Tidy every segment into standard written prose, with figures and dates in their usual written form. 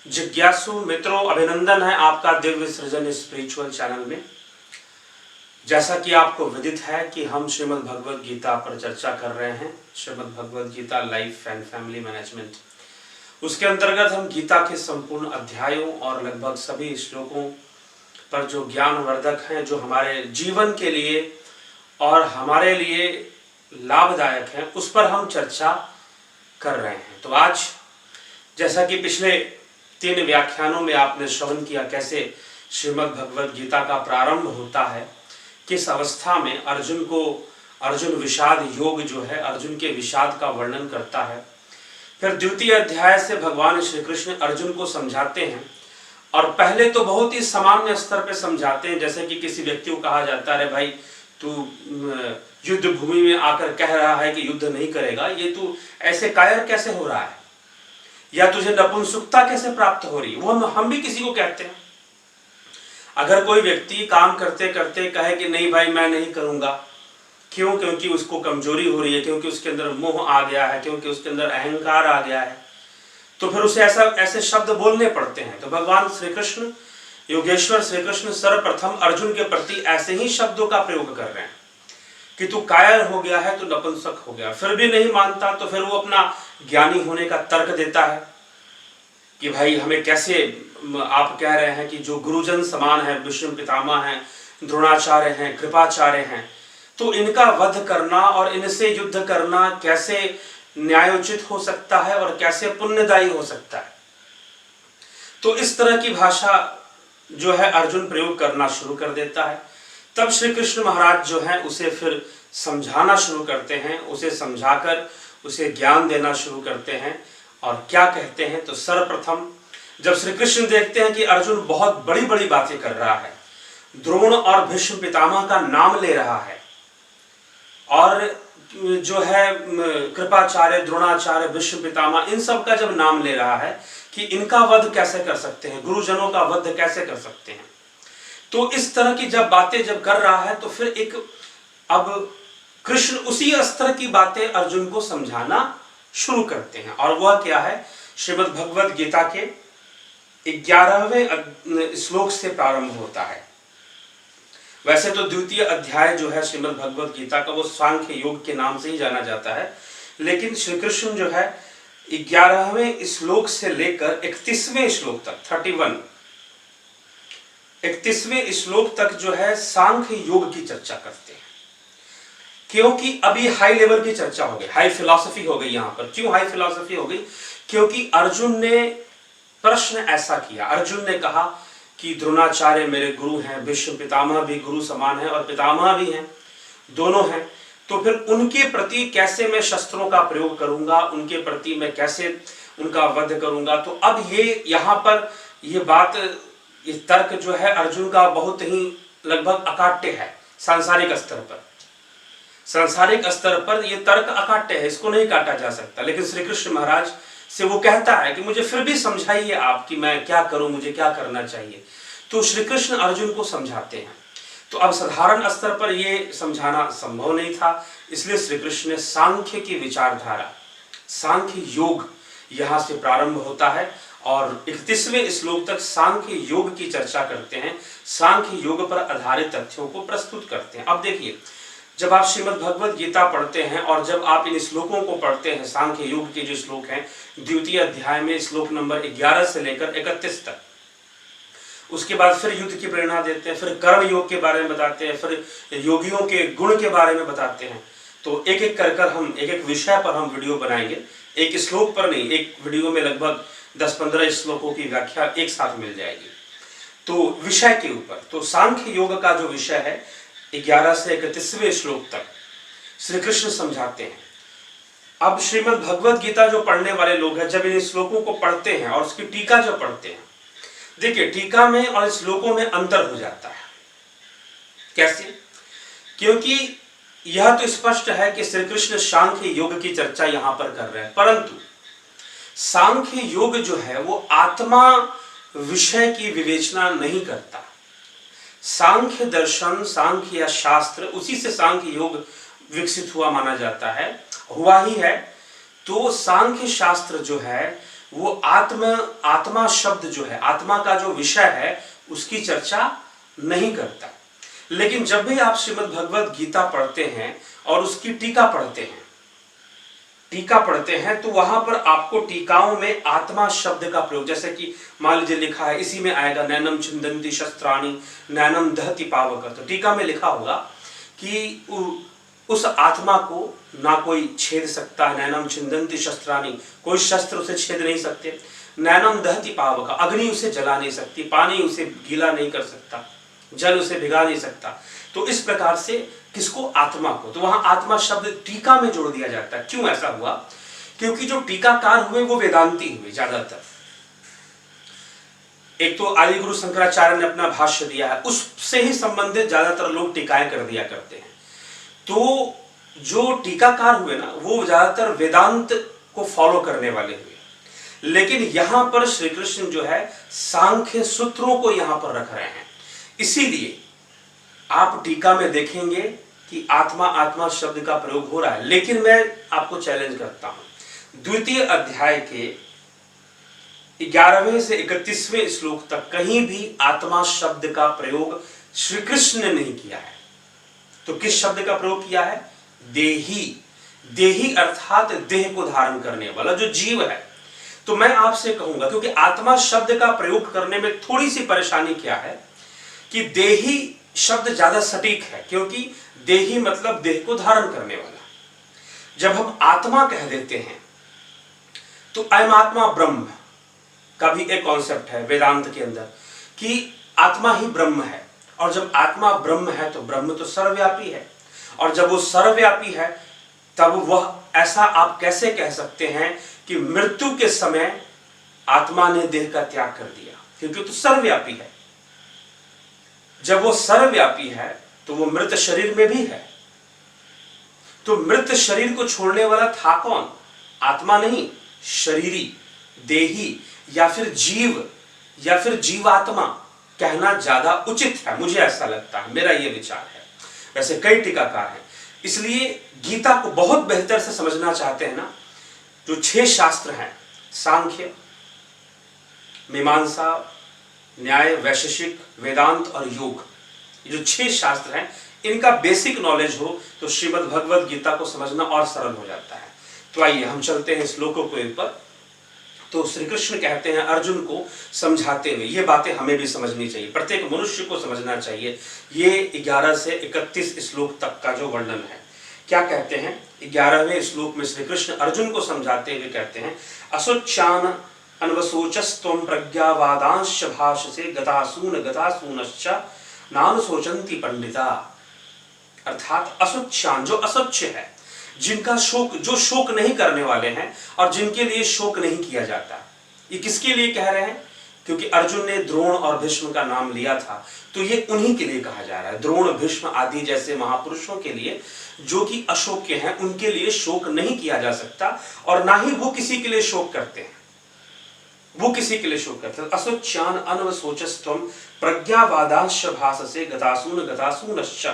जिज्ञासु मित्रों, अभिनंदन है आपका दिव्य सृजन स्पिरिचुअल चैनल में। जैसा कि आपको विदित है कि हम श्रीमद् भगवद गीता पर चर्चा कर रहे हैं, Shrimad Bhagavad Gita life and family management. उसके अंतर्गत हम गीता के संपूर्ण अध्यायों और लगभग सभी श्लोकों पर जो ज्ञानवर्धक हैं, जो हमारे जीवन के लिए और हमारे लिए लाभदायक हैं, उस पर हम चर्चा कर रहे हैं। तो आज जैसा कि पिछले 3 व्याख्यानों में आपने श्रवण किया कैसे श्रीमद् भगवद गीता का प्रारंभ होता है, किस अवस्था में अर्जुन विषाद योग जो है, अर्जुन के विषाद का वर्णन करता है। फिर द्वितीय अध्याय से भगवान श्री कृष्ण अर्जुन को समझाते हैं, और पहले तो बहुत ही सामान्य स्तर पे समझाते हैं, जैसे कि किसी व्यक्ति को कहा जाता है, भाई तू युद्ध भूमि में आकर कह रहा है कि युद्ध नहीं करेगा, ये तू ऐसे कायर कैसे हो रहा है, या तुझे नपुंसकता कैसे प्राप्त हो रही है। वो हम भी किसी को कहते हैं। अगर कोई व्यक्ति काम करते करते कहे कि नहीं भाई मैं नहीं करूंगा, क्यों? क्योंकि उसको कमजोरी हो रही है, क्योंकि उसके अंदर मोह आ गया है, क्योंकि उसके अंदर अहंकार आ गया है, तो फिर उसे ऐसे शब्द बोलने पड़ते हैं। तो भगवान श्री कृष्ण, योगेश्वर श्री कृष्ण सर्वप्रथम अर्जुन के प्रति ऐसे ही शब्दों का प्रयोग कर रहे हैं कि तू कायर हो गया है, तू नपुंसक हो गया। फिर भी नहीं मानता, तो फिर वो अपना ज्ञानी होने का तर्क देता है कि भाई हमें कैसे आप कह रहे हैं कि जो गुरुजन समान है, विष्णु पितामह हैं, द्रोणाचार्य हैं, कृपाचार्य हैं, तो इनका वध करना और इनसे युद्ध करना कैसे न्यायोचित हो सकता है और कैसे पुण्यदायी हो सकता है। तो इस तरह की भाषा जो है अर्जुन प्रयोग करना शुरू कर देता है। तब श्री कृष्ण महाराज जो है उसे फिर समझाना शुरू करते हैं, उसे समझाकर उसे ज्ञान देना शुरू करते हैं। और क्या कहते हैं, तो सर्वप्रथम जब श्री कृष्ण देखते हैं कि अर्जुन बहुत बड़ी बड़ी बातें कर रहा है, द्रोण और भीष्म पितामह का नाम ले रहा है, और जो है कृपाचार्य, द्रोणाचार्य, भीष्म पितामह, इन सब का जब नाम ले रहा है कि इनका वध कैसे कर सकते हैं, गुरुजनों का वध कैसे कर सकते हैं, तो इस तरह की जब बातें जब कर रहा है, तो फिर अब कृष्ण उसी स्तर की बातें अर्जुन को समझाना शुरू करते हैं। और वह क्या है, श्रीमद् भगवद गीता के 11वें श्लोक से प्रारंभ होता है। वैसे तो द्वितीय अध्याय जो है श्रीमद् भगवद गीता का, वो सांख्य योग के नाम से ही जाना जाता है, लेकिन श्री कृष्ण जो है 11वें श्लोक से लेकर 31वें श्लोक तक 31वें श्लोक तक जो है सांख्य योग की चर्चा करते हैं। क्योंकि अभी हाई लेवल की चर्चा हो गई, हाई फिलॉसफी हो गई। यहां पर क्यों हाई फिलॉसफी हो गई? क्योंकि अर्जुन ने प्रश्न ऐसा किया, अर्जुन ने कहा कि द्रोणाचार्य मेरे गुरु हैं, भीष्म पितामह भी गुरु समान है और पितामह भी हैं, दोनों हैं, तो फिर उनके प्रति कैसे मैं शस्त्रों का प्रयोग करूंगा, उनके प्रति मैं कैसे उनका वध करूंगा। तो अब ये यहाँ पर ये बात, ये तर्क जो है अर्जुन का बहुत ही लगभग अकाट्य है। सांसारिक स्तर पर ये तर्क अकाट्य है, इसको नहीं काटा जा सकता। लेकिन श्री कृष्ण महाराज से वो कहता है कि मुझे फिर भी समझाइए आप कि मैं क्या करूं, मुझे क्या करना चाहिए। तो श्री कृष्ण अर्जुन को समझाते हैं। तो अब साधारण स्तर पर ये समझाना संभव नहीं था, इसलिए श्री कृष्ण ने सांख्य की विचारधारा, सांख्य योग यहां से प्रारंभ होता है और 31वें श्लोक तक सांख्य योग की चर्चा करते हैं, सांख्य योग पर आधारित तथ्यों को प्रस्तुत करते हैं। अब देखिए, जब आप श्रीमद् भगवद गीता पढ़ते हैं और जब आप इन श्लोकों को पढ़ते हैं, सांख्य योग के जो श्लोक हैं, द्वितीय अध्याय में श्लोक नंबर 11 से लेकर 31 तक, उसके बाद फिर युद्ध की प्रेरणा देते हैं, फिर कर्म योग के बारे में बताते हैं, फिर योगियों के गुण के बारे में बताते हैं। तो एक एक कर हम एक विषय पर हम वीडियो बनाएंगे, एक श्लोक पर नहीं, एक वीडियो में लगभग 10-15 श्लोकों की व्याख्या एक साथ मिल जाएगी। तो विषय के ऊपर, तो सांख्य योग का जो विषय है 11 से 31वें श्लोक तक श्री कृष्ण समझाते हैं। अब श्रीमद् भगवद गीता जो पढ़ने वाले लोग हैं, जब इन श्लोकों को पढ़ते हैं और उसकी टीका जो पढ़ते हैं, देखिए टीका में और श्लोकों में अंतर हो जाता है। कैसे? क्योंकि यह तो स्पष्ट है कि श्री कृष्ण सांख्य योग की चर्चा यहां पर कर रहे हैं, परंतु सांख्य योग जो है वो आत्मा विषय की विवेचना नहीं करता। सांख्य दर्शन, सांख्य या शास्त्र, उसी से सांख्य योग विकसित हुआ माना जाता है, हुआ ही है। तो सांख्य शास्त्र जो है वो आत्मा शब्द जो है, आत्मा का जो विषय है, उसकी चर्चा नहीं करता। लेकिन जब भी आप श्रीमद् भगवद गीता पढ़ते हैं और उसकी टीका पढ़ते हैं तो वहां पर आपको टीकाओं में आत्मा शब्द का प्रयोग, जैसे कि मान लीजिए लिखा है, इसी में आएगा नैनम छिंदन्ति शस्त्राणि नैनम दहति पावक। तो टीका में लिखा होगा कि उस आत्मा को ना कोई छेद सकता है। नैनम छिंदन्ति शस्त्राणि, कोई शस्त्र उसे छेद नहीं सकते। नैनम दहति पावक, अग्नि उसे जला नहीं सकती, पानी उसे गीला नहीं कर सकता, जल उसे भिगा नहीं सकता। तो इस प्रकार से किसको? आत्मा को। तो वहां आत्मा शब्द टीका में जोड़ दिया जाता है। क्यों ऐसा हुआ? क्योंकि जो टीकाकार हुए वो वेदांती हुए ज्यादातर। एक तो आदि गुरु शंकराचार्य ने अपना भाष्य दिया है, उससे ही संबंधित ज्यादातर लोग टीकाएं कर दिया करते हैं। तो जो टीकाकार हुए ना, वो ज्यादातर वेदांत को फॉलो करने वाले हुए। लेकिन यहां पर श्री कृष्ण जो है सांख्य सूत्रों को यहां पर रख रहे हैं। इसीलिए आप टीका में देखेंगे कि आत्मा शब्द का प्रयोग हो रहा है। लेकिन मैं आपको चैलेंज करता हूं, द्वितीय अध्याय के 11वें से 31वें श्लोक तक कहीं भी आत्मा शब्द का प्रयोग श्री कृष्ण ने नहीं किया है। तो किस शब्द का प्रयोग किया है? देही। देही अर्थात देह को धारण करने वाला जो जीव है। तो मैं आपसे कहूंगा, क्योंकि आत्मा शब्द का प्रयोग करने में थोड़ी सी परेशानी क्या है कि देही शब्द ज्यादा सटीक है, क्योंकि देही मतलब देह को धारण करने वाला। जब हम आत्मा कह देते हैं तो अयम आत्मा ब्रह्म का भी एक कॉन्सेप्ट है वेदांत के अंदर कि आत्मा ही ब्रह्म है। और जब आत्मा ब्रह्म है तो ब्रह्म तो सर्वव्यापी है। और जब वो सर्वव्यापी है तब वह, ऐसा आप कैसे कह सकते हैं कि मृत्यु के समय आत्मा ने देह का त्याग कर दिया? क्योंकि वो तो सर्वव्यापी है। जब वो सर्वव्यापी है तो वो मृत शरीर में भी है। तो मृत शरीर को छोड़ने वाला था कौन? आत्मा नहीं, शरीरी, देही या फिर जीव या फिर जीवात्मा कहना ज्यादा उचित है, मुझे ऐसा लगता है, मेरा ये विचार है। वैसे कई टीकाकार हैं। इसलिए गीता को बहुत बेहतर से समझना चाहते हैं ना, जो 6 शास्त्र हैं, सांख्य, मीमांसा, न्याय, वैशेषिक, वेदांत और योग, ये जो 6 शास्त्र हैं, इनका बेसिक नॉलेज हो तो श्रीमद् भगवद गीता को समझना और सरल हो जाता है। तो आइए हम चलते हैं श्लोकों के ऊपर। तो श्री कृष्ण कहते हैं अर्जुन को समझाते हुए, ये बातें हमें भी समझनी चाहिए, प्रत्येक मनुष्य को समझना चाहिए। ये 11 से 31 श्लोक तक का जो वर्णन है, क्या कहते हैं? 11वें श्लोक में श्री कृष्ण अर्जुन को समझाते हुए कहते हैं, असोच्चान अन्वसोचस्त्वं प्रज्ञावादांश भाषसे गतासूनश्च नानुशोचन्ति पंडिता। अर्थात असोच्चान, जो असोच्य है, जिनका शोक, जो शोक नहीं करने वाले हैं और जिनके लिए शोक नहीं किया जाता। ये किसके लिए कह रहे हैं? क्योंकि अर्जुन ने द्रोण और भीष्म का नाम लिया था, तो ये उन्हीं के लिए कहा जा रहा है। द्रोण, भीष्म आदि जैसे महापुरुषों के लिए, जो कि अशोक्य हैं, उनके लिए शोक नहीं किया जा सकता और ना ही वो किसी के लिए शोक करते हैं। वो किसी के लिए शोक करते हैं। असोच्यान अनवसोचस्त्वं प्रज्ञावादांश भाषसे गतासूनश्च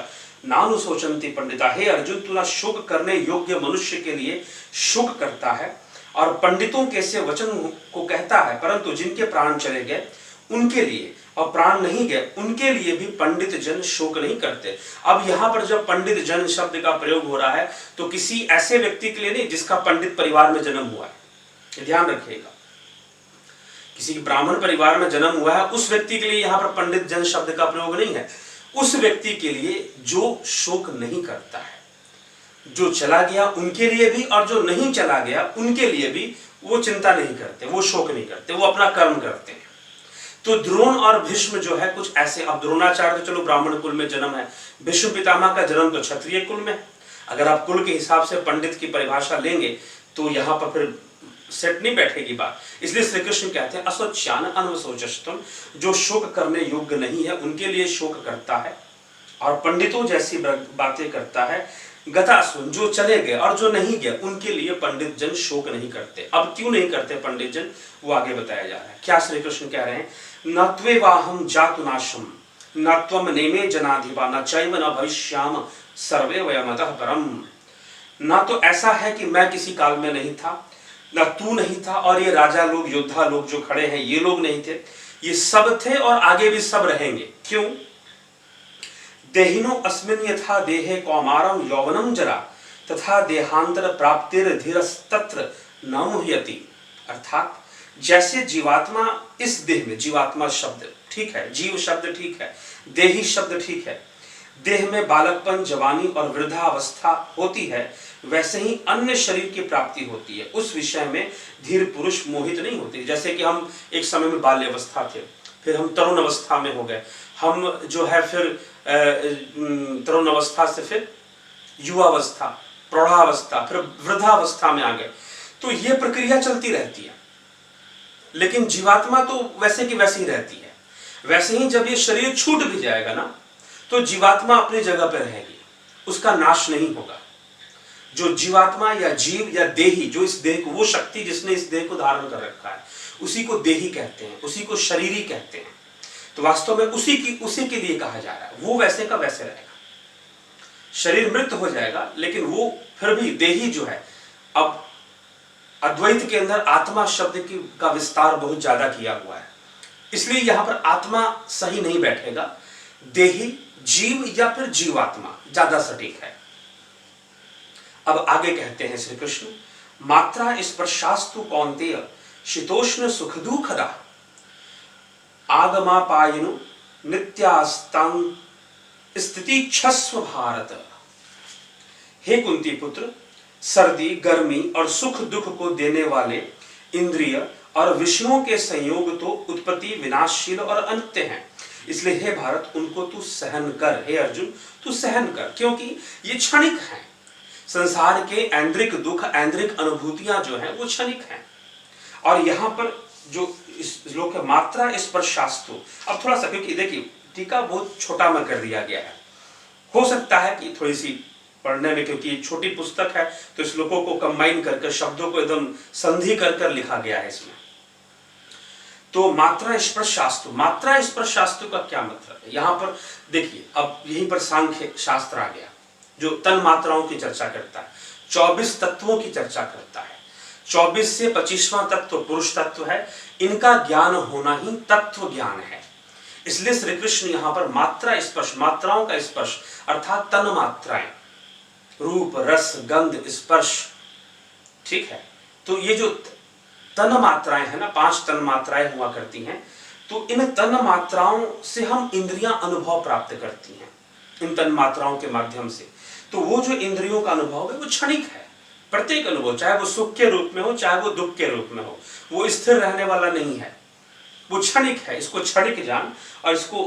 नानुशोचन्ति पंडिता। हे अर्जुन, तू ना शोक करने योग्य मनुष्य के लिए शोक करता है और पंडितों के से वचन को कहता है, परंतु जिनके प्राण चले गए उनके लिए, और प्राण नहीं गए उनके लिए भी पंडित जन शोक नहीं करते। अब यहाँ पर जब पंडित जन शब्द का प्रयोग हो रहा है तो किसी ऐसे व्यक्ति के लिए नहीं जिसका पंडित परिवार में जन्म हुआ है, ध्यान रखिएगा। किसी ब्राह्मण परिवार में जन्म हुआ है उस व्यक्ति के लिए यहाँ पर पंडित जन शब्द का प्रयोग नहीं है। उस व्यक्ति के लिए जो शोक नहीं करता है, जो चला गया उनके लिए भी और जो नहीं चला गया उनके लिए भी वो चिंता नहीं करते, वो शोक नहीं करते, वो अपना कर्म करते हैं। तो द्रोण और भीष्म जो है कुछ ऐसे, अब द्रोणाचार्य तो चलो ब्राह्मण कुल में जन्म है, भीष्म पितामह का जन्म तो क्षत्रिय कुल में है। अगर आप कुल के हिसाब से पंडित की परिभाषा लेंगे तो यहाँ पर फिर सेट नहीं बैठेगी बात। इसलिए श्री कृष्ण कहते हैं असोच्यान अनवसोचस्त्वं, जो शोक करने योग्य नहीं है उनके लिए शोक करता है और पंडितों जैसी बातें करता है। गतासून, जो चले गए और जो नहीं गए उनके लिए पंडित जन शोक नहीं करते। अब क्यों नहीं करते पंडित जन, वो आगे बताया जा रहा है। क्या श्री कृष्ण कह रहे हैं? न त्वेवाहं जातुनाशम न त्वम नेमे जनाधिपा न चैव न भविष्याम सर्वे वयमतः परम। ना तो ऐसा है कि मैं किसी काल में नहीं था, ना तू नहीं था, और ये राजा लोग, योद्धा लोग जो खड़े हैं, ये लोग नहीं थे, ये सब थे और आगे भी सब रहेंगे। क्यों? देहिनो अस्मिन् यथा देहे कौमारम यौवनम जरा तथा देहांतर प्राप्तिर धीरस्तत्र न मुह्यति। अर्थात जैसे जीवात्मा इस देह में, जीवात्मा शब्द ठीक है, जीव शब्द ठीक है, देही शब्द ठीक है, देह में बालकपन, जवानी और वृद्धावस्था होती है, वैसे ही अन्य शरीर की प्राप्ति होती है। उस विषय में धीर पुरुष मोहित नहीं होते। जैसे कि हम एक समय में बाल्यावस्था थे, फिर हम तरुण अवस्था में हो गए, हम जो है फिर तरुण अवस्था से फिर युवावस्था, प्रौढ़ावस्था, फिर वृद्धावस्था में आ गए। तो ये प्रक्रिया चलती रहती है, लेकिन जीवात्मा तो वैसे की वैसी ही रहती है। वैसे ही जब ये शरीर छूट भी जाएगा ना, तो जीवात्मा अपनी जगह पर रहेगी, उसका नाश नहीं होगा। जो जीवात्मा या जीव या देही, जो इस देह को, वो शक्ति जिसने इस देह को धारण कर रखा है, उसी को देही कहते हैं, उसी को शरीरी कहते हैं। तो वास्तव में उसी के लिए कहा जा रहा है, वो वैसे का वैसे रहेगा। शरीर मृत हो जाएगा, लेकिन वो फिर भी देही जो है, अब अद्वैत के अंदर आत्मा शब्द का विस्तार बहुत ज्यादा किया हुआ है, इसलिए यहां पर आत्मा सही नहीं बैठेगा, देही, जीव या फिर जीवात्मा ज्यादा सटीक है। अब आगे कहते हैं श्री कृष्ण, मात्रा स्पर्शास्तु कौन्तेय शीतोष्ण सुख दुखदा आगमापायनु नित्यास्तां स्थिति क्षस्व भारत। हे कुंती पुत्र, सर्दी, गर्मी और सुख दुख को देने वाले इंद्रिय और विषयों के संयोग तो उत्पत्ति, विनाशशील और अनित्य हैं, इसलिए हे भारत उनको तू सहन कर। हे अर्जुन, तू सहन कर, क्योंकि ये क्षणिक हैं। संसार के ऐन्द्रिक दुख, ऐन्द्रिक अनुभूतियां जो हैं वो क्षणिक हैं। और यहां पर जो इस श्लोक है, मात्रा स्पर्शास्तु, अब थोड़ा सा, क्योंकि देखिए टीका बहुत छोटा में कर दिया गया है, हो सकता है कि थोड़ी सी पढ़ने में, क्योंकि छोटी पुस्तक है तो श्लोकों को कंबाइन करके, शब्दों को एकदम संधि कर लिखा गया है इसमें। तो मात्रा स्पर्शास्तु, मात्रा स्पर्शास्तु का क्या मतलब है? यहां पर देखिए, अब यहीं पर सांख्य शास्त्र आ गया, जो तन मात्राओं की चर्चा करता है, 24 तत्वों की चर्चा करता है। 24 से 25वां तत्व पुरुष तत्व है, इनका ज्ञान होना ही तत्व ज्ञान है। इसलिए श्री कृष्ण यहां पर मात्रा स्पर्श, मात्राओं का स्पर्श अर्थात तन मात्राएं, रूप, रस, गंध, स्पर्श, ठीक है। तो ये जो तन मात्राएं है ना, 5 तन मात्राएं हुआ करती हैं, तो इन तन मात्राओं से हम इंद्रियां अनुभव प्राप्त करती हैं, इन तन मात्राओं के माध्यम से। तो वो जो इंद्रियों का अनुभव है वो क्षणिक है। प्रत्येक अनुभव, चाहे वो सुख के रूप में हो, चाहे वो दुख के रूप में हो, वो स्थिर रहने वाला नहीं है, वो क्षणिक है। इसको क्षणिक जान और इसको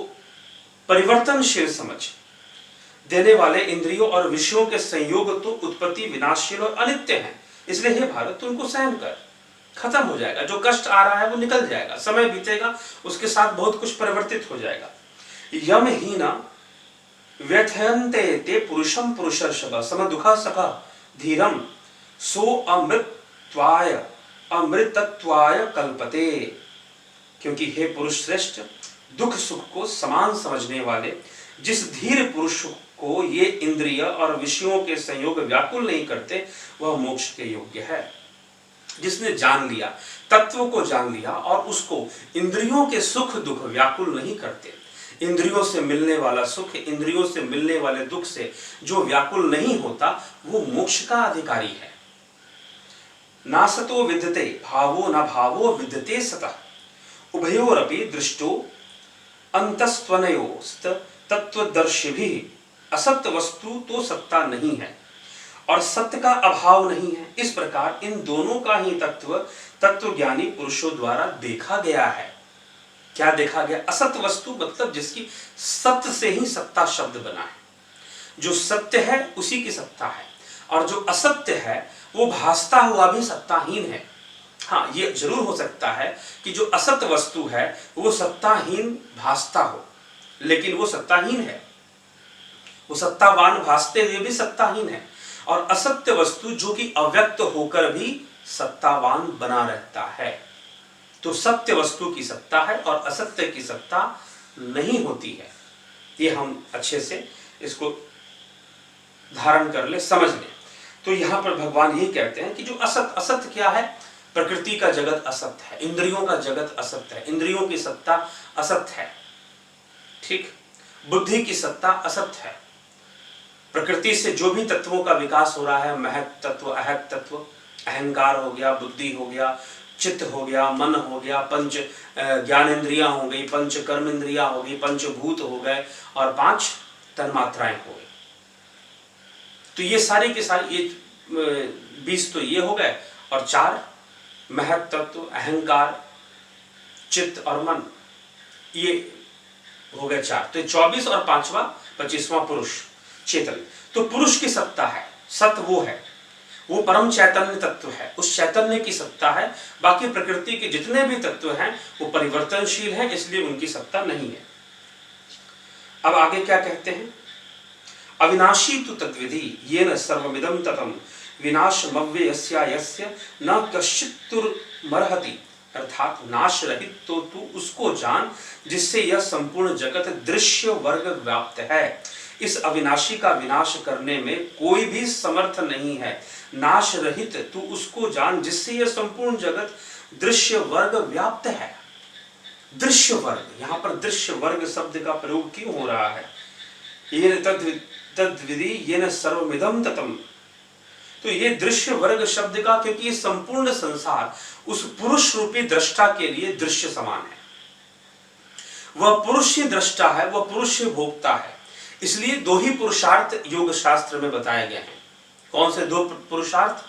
परिवर्तनशील समझ। देने वाले इंद्रियों और विषयों के संयोग तो उत्पत्ति, विनाशशील और अनित्य हैं, इसलिए हे भारत तू उनको सहन कर, खत्म हो जाएगा। जो कष्ट आ रहा है वो निकल जाएगा, समय बीतेगा, उसके साथ बहुत कुछ परिवर्तित हो जाएगा। यम ही न व्यथयन्ते ते पुरुषम पुरुषर्षभ सम दुखा सखा धीरम सो अमृतत्वाय अमृतत्वाय कल्पते। क्योंकि हे पुरुष श्रेष्ठ, दुख सुख को समान समझने वाले जिस धीर पुरुष को ये इंद्रिय और विषयों के संयोग व्याकुल नहीं करते, वह मोक्ष के योग्य है। जिसने जान लिया, तत्व को जान लिया और उसको इंद्रियों के सुख दुख व्याकुल नहीं करते, इंद्रियों से मिलने वाला सुख, इंद्रियों से मिलने वाले दुख से जो व्याकुल नहीं होता, वो मोक्ष का अधिकारी है। नासतो विद्यते भावो न भावो विद्यते सतः उभयोरपि दृष्टो अंतस्त्वनयोस्त तत्वदर्शिभिः असत्य वस्तु तो सत्ता नहीं है और सत्य का अभाव नहीं है। इस प्रकार इन दोनों का ही तत्वज्ञानी पुरुषों द्वारा देखा गया है। क्या देखा गया? असत्य वस्तु मतलब जिसकी सत्य से ही सत्ता शब्द बना है। जो सत्य है उसी की सत्ता है, और जो असत्य है वो भासता हुआ भी सत्ताहीन है। हाँ, ये जरूर हो सकता है कि जो असत्य वस्तु है वो सत्ताहीन भासता हो, लेकिन वो सत्ताहीन है। वो सत्तावान भासते हुए भी सत्ताहीन है, और असत्य वस्तु जो कि अव्यक्त होकर भी सत्तावान बना रहता है। तो सत्य वस्तु की सत्ता है और असत्य की सत्ता नहीं होती है। ये हम अच्छे से इसको धारण कर ले, समझ ले। तो यहां पर भगवान ये कहते हैं कि जो असत्य क्या है? प्रकृति का जगत असत्य है, इंद्रियों का जगत असत्य है, इंद्रियों की सत्ता असत्य है, ठीक, बुद्धि की सत्ता असत्य है। प्रकृति से जो भी तत्वों का विकास हो रहा है, महत तत्व, अहत तत्व, अहंकार हो गया, बुद्धि हो गया, चित्त हो गया, मन हो गया, पंच ज्ञानेंद्रियां हो गई, पंच कर्म इंद्रियां हो गई, पंचभूत हो गए और 5 तन्मात्राएं हो गई। तो ये सारी की सारी, ये 20 तो ये हो गए और 4 महत तत्व, अहंकार, चित्त और मन, ये हो गए 4। तो 24 और 5वां 25वां पुरुष चेतन। तो पुरुष की सत्ता है, सत वो है, वो परम चैतन्य तत्व है, उस चैतन्य की सत्ता है। बाकी प्रकृति के जितने भी तत्व हैं वो परिवर्तनशील हैं, इसलिए उनकी सत्ता नहीं है। अब आगे क्या कहते हैं, अविनाशी तु तद्विधि येन सर्वमिदं ततम् विनाशमव्ययस्य यस्य न कश्चित्तुर्मर्हति, अर्थात नाश रहित तो तू उसको जान जिससे यह संपूर्ण जगत दृश्य वर्ग व्याप्त है। इस अविनाशी का विनाश करने में कोई भी समर्थ नहीं है। नाश रहित तू उसको जान जिससे यह संपूर्ण जगत दृश्य वर्ग व्याप्त है। दृश्य वर्ग, यहां पर दृश्य वर्ग शब्द का प्रयोग क्यों हो रहा है, ये तद्विधि येन सर्वमिदं ततम्, तो ये दृश्य वर्ग शब्द का, क्योंकि ये संपूर्ण संसार उस पुरुष रूपी दृष्टा के लिए दृश्य समान है। वह पुरुष ही दृष्टा है, वह पुरुष ही भोक्ता है। इसलिए 2 ही पुरुषार्थ योग शास्त्र में बताए गए हैं। कौन से 2 पुरुषार्थ,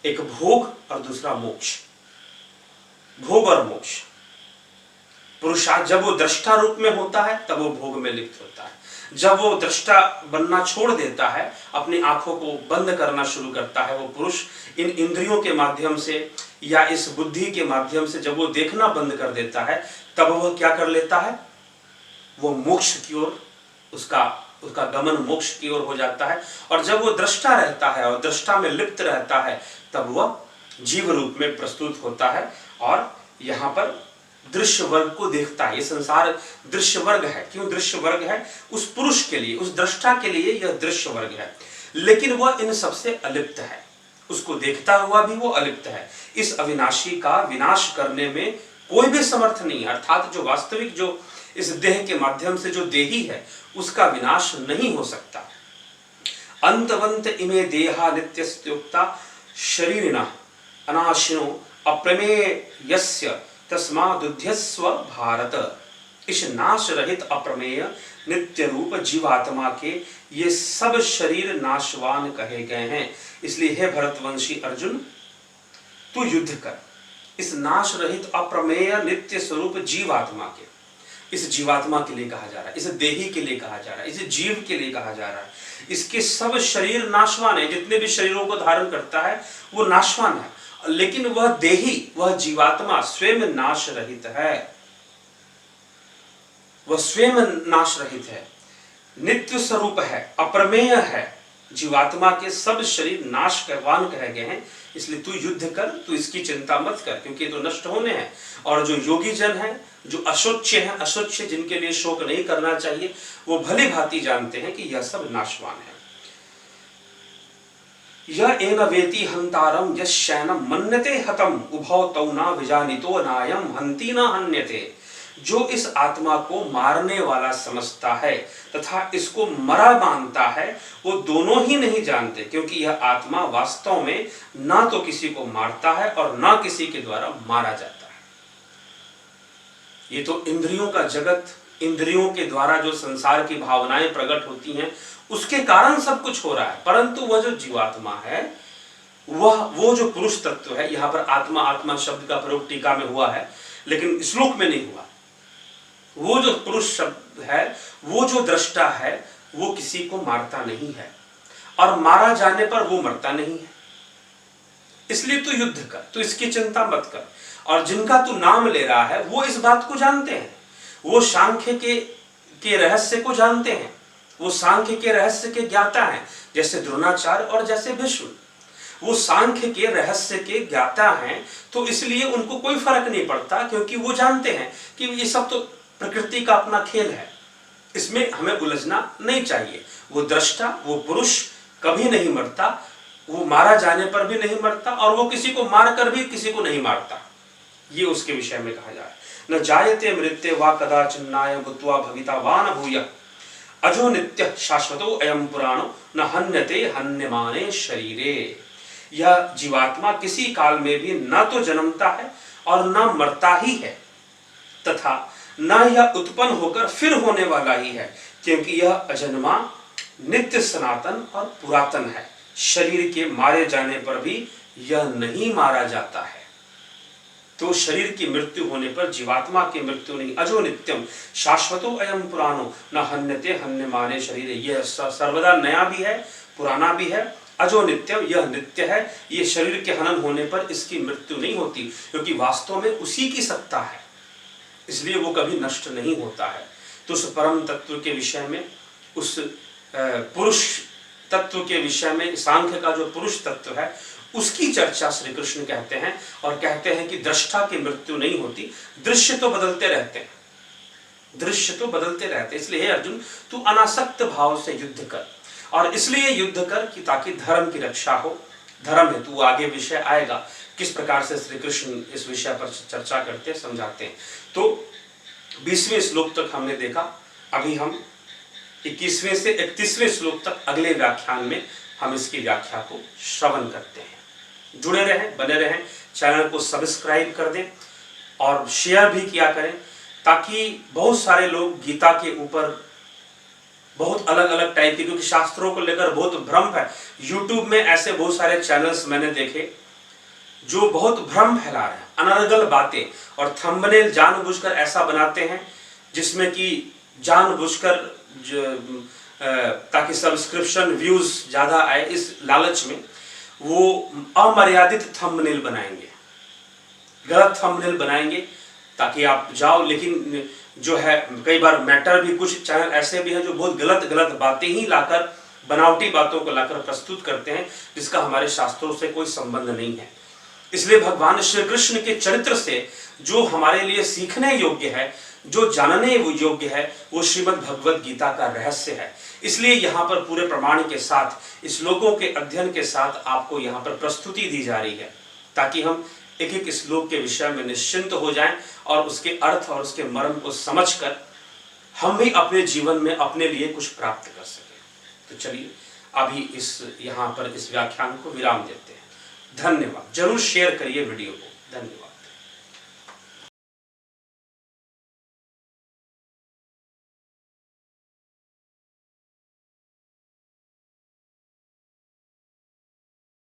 एक भोग और दूसरा मोक्ष। भोग और मोक्ष। पुरुषार्थ जब वो दृष्टा रूप में होता है तब वो भोग में लिप्त होता है। जब वो दृष्टा बनना छोड़ देता है, अपनी आंखों को बंद करना शुरू करता है, वो पुरुष इन इंद्रियों के माध्यम से या इस बुद्धि के माध्यम से जब वो देखना बंद कर देता है, तब वह क्या कर लेता है, वो मोक्ष की ओर, उसका गमन मोक्ष की ओर हो जाता है। और जब वो दृष्टा रहता है और दृष्टा में लिप्त रहता है, तब वह जीव रूप में प्रस्तुत होता है और यहाँ पर दृश्य वर्ग को देखता है। ये संसार दृश्य वर्ग है। क्यों दृश्य वर्ग है? उस पुरुष के लिए, उस दृष्टा के लिए यह दृश्य वर्ग है, लेकिन वह इन सबसे अलिप्त है। उसको देखता हुआ भी वो अलिप्त है। इस अविनाशी का विनाश करने में कोई भी समर्थ नहीं है। अर्थात जो वास्तविक, जो इस देह के माध्यम से जो देही है, उसका विनाश नहीं हो सकता। अंतवंत इमे देहा नित्यस्त्युक्ता शरीरिणा अनाशिनो अप्रमेय यस्य तस्मादुध्यस्व भारत। इस नाश रहित अप्रमेय नित्य रूप जीवात्मा के ये सब शरीर नाशवान कहे गए हैं। इसलिए हे भरतवंशी अर्जुन, तू युद्ध कर इस नाश रहित अप्रमेय नित्य स्वरूप जीवात्मा के। इस जीवात्मा के लिए कहा जा रहा है, इस देही के लिए कहा जा रहा है, इस जीव के लिए कहा जा रहा है। इसके सब शरीर नाशवान है। जितने भी शरीरों को धारण करता है वो नाशवान है, लेकिन वह देही, वह जीवात्मा स्वयं नाश रहित है। वह स्वयं नाश रहित है, नित्य स्वरूप है, अप्रमेय है। जीवात्मा के सब शरीर नाशवान कहे गए हैं। इसलिए तू युद्ध कर, तू इसकी चिंता मत कर, क्योंकि ये तो नष्ट होने हैं। और जो योगी जन है, जो अशोच्य हैं, अशोच्य जिनके लिए शोक नहीं करना चाहिए, वो भली भांति जानते हैं कि यह सब नाशवान है। यह एन वेति हंतारम यश्चैनम मन्यते हतम उभौ तौ न विजानितो नायम हंति न हन्यते। जो इस आत्मा को मारने वाला समझता है तथा इसको मरा मानता है, वो दोनों ही नहीं जानते, क्योंकि यह आत्मा वास्तव में ना तो किसी को मारता है और ना किसी के द्वारा मारा जाता है। ये तो इंद्रियों का जगत, इंद्रियों के द्वारा जो संसार की भावनाएं प्रकट होती हैं, उसके कारण सब कुछ हो रहा है। परंतु वह जो जीवात्मा है, वो जो पुरुष तत्व है, यहाँ पर आत्मा आत्मा शब्द का प्रयोग टीका में हुआ है, लेकिन श्लोक में नहीं हुआ। वो जो पुरुष शब्द है, वो जो दृष्टा है, वो किसी को मारता नहीं है और मारा जाने पर वो मरता नहीं है। इसलिए तू युद्ध कर, तू इसकी चिंता मत कर। और जिनका तू नाम ले रहा है वो इस बात को जानते हैं, वो सांख्य के रहस्य को जानते हैं, वो सांख्य के रहस्य के ज्ञाता हैं, जैसे द्रोणाचार्य और जैसे भीष्म। वो सांख्य के रहस्य के ज्ञाता हैं, तो इसलिए उनको कोई फर्क नहीं पड़ता, क्योंकि वो जानते हैं कि ये सब तो प्रकृति का अपना खेल है, इसमें हमें उलझना नहीं चाहिए। वो दृष्टा, वो पुरुष कभी नहीं मरता, वो मारा जाने पर भी नहीं मरता और वो किसी को मार कर भी किसी को नहीं मारता। ये उसके विषय में कहा जा रहा है। न जायते मृत्ये वा कदाचिन नाय भूत्वा भविता वा न भूयः अजो नित्य शाश्वतो अयम पुराणो न हन्यते हन्यमाने शरीरे। यह जीवात्मा किसी काल में भी न तो जन्मता है और न मरता ही है, तथा न यह उत्पन्न होकर फिर होने वाला ही है, क्योंकि यह अजन्मा, नित्य, सनातन और पुरातन है। शरीर के मारे जाने पर भी यह नहीं मारा जाता है। तो शरीर की मृत्यु होने पर जीवात्मा की मृत्यु नहीं। अजो नित्यम शाश्वतो अयम पुराणो न हन्यते हन्यमाने शरीरे। यह सर्वदा नया भी है, पुराना भी है। अजो नित्यम, यह नित्य है। ये शरीर के हनन होने पर इसकी मृत्यु नहीं होती, क्योंकि वास्तव में उसी की सत्ता है, इसलिए वो कभी नष्ट नहीं होता है। तो उस परम तत्व के विषय में, उस पुरुष तत्व के विषय में, सांख्य का जो पुरुष तत्व है उसकी चर्चा श्री कृष्ण कहते हैं, और कहते हैं कि दृष्टा की मृत्यु नहीं होती, दृश्य तो बदलते रहते हैं, दृश्य तो बदलते रहते हैं। इसलिए हे अर्जुन, तू अनासक्त भाव से युद्ध कर, और इसलिए युद्ध कर कि ताकि धर्म की रक्षा हो। धर्म है, तू आगे विषय आएगा किस प्रकार से श्री कृष्ण इस विषय पर चर्चा करते हैं, समझाते हैं। तो 20वें श्लोक तक हमने देखा। अभी हम 21वें से 31वें श्लोक तक अगले व्याख्यान में हम इसकी व्याख्या को श्रवण करते हैं। जुड़े रहें, बने रहें, चैनल को सब्सक्राइब कर दें और शेयर भी किया करें, ताकि बहुत सारे लोग गीता के ऊपर बहुत अलग अलग टाइप के, क्योंकि शास्त्रों को लेकर बहुत भ्रम है। यूट्यूब में ऐसे बहुत सारे चैनल्स मैंने देखे जो बहुत भ्रम फैला रहे हैं, अनर्गल बातें, और थंबनेल जानबूझकर ऐसा बनाते हैं जिसमें कि जानबूझकर ताकि सब्सक्रिप्शन व्यूज ज्यादा आए, इस लालच में वो अमर्यादित थंबनेल बनाएंगे, गलत थंबनेल बनाएंगे ताकि आप जाओ। लेकिन जो है कई बार मैटर भी, कुछ चैनल ऐसे भी हैं जो बहुत गलत गलत बातें ही लाकर, बनावटी बातों को लाकर प्रस्तुत करते हैं, जिसका हमारे शास्त्रों से कोई संबंध नहीं है। इसलिए भगवान श्री कृष्ण के चरित्र से जो हमारे लिए सीखने योग्य है, जो जानने योग्य है, वो श्रीमद् भगवद गीता का रहस्य है। इसलिए यहाँ पर पूरे प्रमाण के साथ, श्लोकों के अध्ययन के साथ आपको यहाँ पर प्रस्तुति दी जा रही है, ताकि हम एक एक श्लोक के विषय में निश्चिंत हो जाएं और उसके अर्थ और उसके मर्म को समझकर हम भी अपने जीवन में अपने लिए कुछ प्राप्त कर सकें। तो चलिए अभी यहाँ पर इस व्याख्यान को विराम देते हैं। धन्यवाद। जरूर शेयर करिए वीडियो को। धन्यवाद।